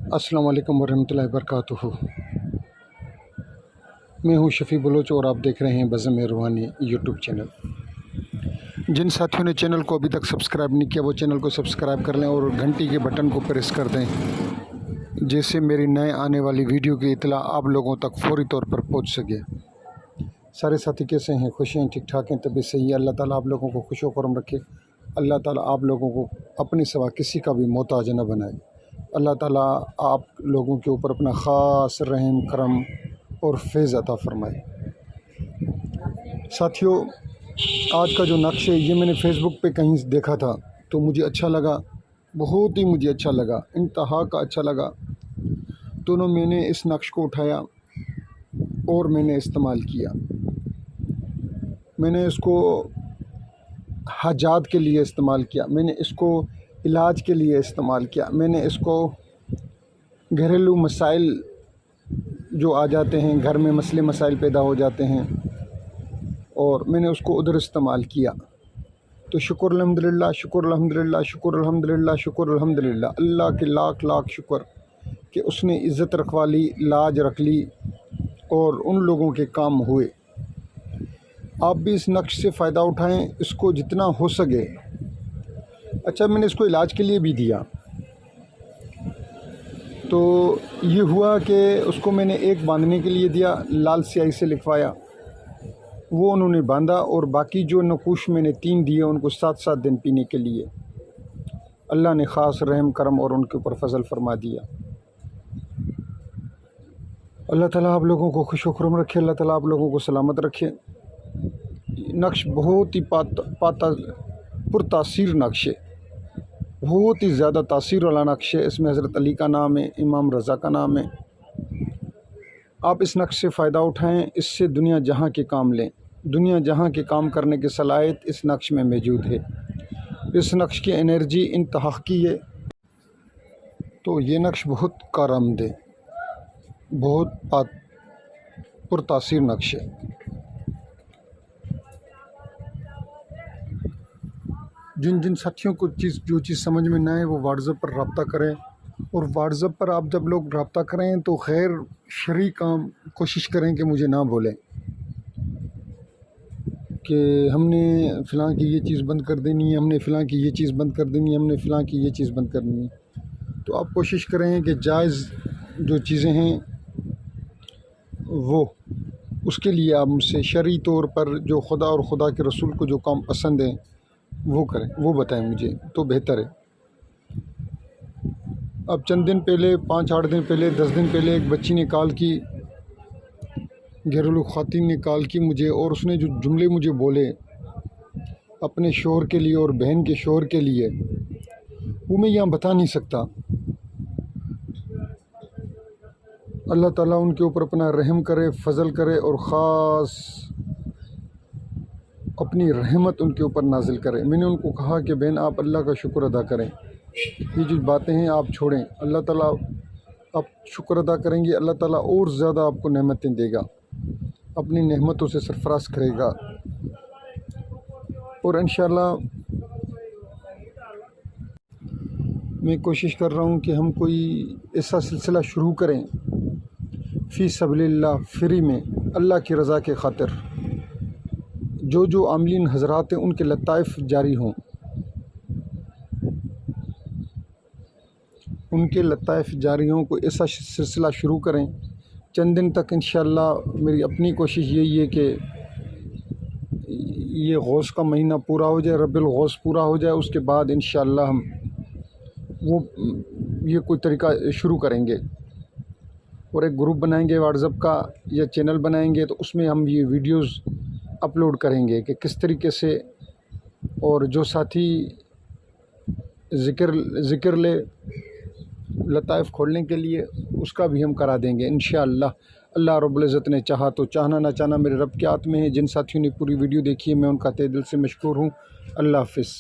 अस्सलाम वालेकुम वरहमतुल्लाहि वबरकातुहू। मैं हूँ शफ़ी बलोच और आप देख रहे हैं बज़म रूहानी यूट्यूब चैनल। जिन साथियों ने चैनल को अभी तक सब्सक्राइब नहीं किया वो चैनल को सब्सक्राइब कर लें और घंटी के बटन को प्रेस कर दें, जिससे मेरी नए आने वाली वीडियो की इत्तला आप लोगों तक फ़ौरी तौर पर पहुँच सके। सारे साथी कैसे हैं? खुश हैं? ठीक ठाक हैं? तबीयत सही है? अल्लाह ताला आप लोगों को खुश व खुर्म रखे। अल्लाह ताला आप लोगों को अपने सिवा किसी का भी मोहताज न बनाए। अल्लाह ताला आप लोगों के ऊपर अपना ख़ास रहम करम और फैज़ अता फ़रमाए। साथियों, आज का जो नक्श है ये मैंने फ़ेसबुक पे कहीं देखा था तो मुझे अच्छा लगा, बहुत ही मुझे अच्छा लगा, इंतहा का अच्छा लगा। तो मैंने इस नक्श को उठाया और मैंने इस्तेमाल किया। मैंने इसको हाजात के लिए इस्तेमाल किया, मैंने इसको इलाज के लिए इस्तेमाल किया, मैंने इसको घरेलू मसाइल जो आ जाते हैं, घर में मसले मसाइल पैदा हो जाते हैं, और मैंने उसको उधर इस्तेमाल किया। तो शुक्र अल्हम्दुलिल्लाह, शुक्र अल्हम्दुलिल्लाह, शुक्र अल्हम्दुलिल्लाह, शुक्र अल्हम्दुलिल्लाह। अल्लाह के लाख लाख शुक्र कि उसने इज़्ज़त रखवा ली, लाज रख ली और उन लोगों के काम हुए। आप भी इस नक्श से फ़ायदा उठाएं, इसको जितना हो सके। अच्छा, मैंने इसको इलाज के लिए भी दिया। तो ये हुआ कि उसको मैंने एक बांधने के लिए दिया, लाल स्याही से लिखवाया, वो उन्होंने बांधा, और बाकी जो नकूश मैंने 3 दिए उनको 7-7 दिन पीने के लिए। अल्लाह ने ख़ास रहम करम और उनके ऊपर फजल फरमा दिया। अल्लाह ताला आप लोगों को खुश व खुर्म रखे, अल्लाह ताला आप लोगों को सलामत रखे। नक्श बहुत ही पुरतासीर नक्श है, बहुत ही ज़्यादा तासीर वाला नक्श है। इसमें हज़रत अली का नाम है, इमाम रज़ा का नाम है। आप इस नक्श से फ़ायदा उठाएं, इससे दुनिया जहां के काम लें। दुनिया जहां के काम करने की सलाहियत इस नक्श में मौजूद है। इस नक्श की एनर्जी इंतहा की है। तो ये नक्श बहुत कारआमद, बहुत पुरतासीर नक्श है। जिन जिन साथियों को जो चीज़ समझ में ना आए वो व्हाट्सएप पर रब्ता करें, और व्हाट्सएप पर आप जब लोग रब्ता करें तो खैर शरई काम कोशिश करें कि मुझे ना बोलें कि हमने फ़लाँ की ये चीज़ बंद कर देनी है, हमने फ़लाँ की ये चीज़ बंद कर देनी है, हमने फ़लाँ की ये चीज़ बंद करनी है। तो आप कोशिश करें कि जायज़ जो चीज़ें हैं वो उसके लिए आप मुझसे शरई तौर पर जो खुदा और खुदा के रसूल को जो काम पसंद है वो करें, वो बताएं मुझे, तो बेहतर है। अब चंद दिन पहले, 5-8 दिन पहले, 10 दिन पहले एक बच्ची ने कॉल की, घरेलू ख़ातिन ने कॉल की मुझे, और उसने जो जुमले मुझे बोले अपने शोहर के लिए और बहन के शोहर के लिए, वो मैं यहाँ बता नहीं सकता। अल्लाह ताला उनके ऊपर अपना रहम करे, फजल करे, और ख़ास अपनी रहमत उनके ऊपर नाजिल करें। मैंने उनको कहा कि बहन आप अल्लाह का शुक्र अदा करें, ये जो बातें हैं आप छोड़ें। अल्लाह ताला आप शुक्र अदा करेंगे, अल्लाह ताला और ज़्यादा आपको नेमतें देगा, अपनी नेमतों से सरफराज करेगा। और इंशाअल्लाह मैं कोशिश कर रहा हूँ कि हम कोई ऐसा सिलसिला शुरू करें फ़ी सबलिल्लाह, फ्री में, अल्लाह की रज़ा के ख़ातिर। जो आमलीन हज़रात हैं उनके लताइफ़ जारी हों, उनके लताइफ़ जारी हों। कोई ऐसा सिलसिला शुरू करें चंद दिन तक। इंशाअल्लाह मेरी अपनी कोशिश यही है कि ये गौस का महीना पूरा हो जाए, रब्बिल गौस पूरा हो जाए, उसके बाद इंशाअल्लाह हम ये कोई तरीका शुरू करेंगे और एक ग्रुप बनाएंगे व्हाट्सएप का या चैनल बनाएंगे, तो उसमें हम ये वीडियोज़ अपलोड करेंगे कि किस तरीके से, और जो साथी ज़िक्र ले लताइफ़ खोलने के लिए उसका भी हम करा देंगे इंशाअल्लाह। अल्लाह रब्बुल इज़्ज़त ने चाहा तो, चाहना ना चाहना मेरे रब के हाथ में है। जिन साथियों ने पूरी वीडियो देखी है मैं उनका तहे दिल से मशकूर हूँ। अल्लाह हाफ़िज़।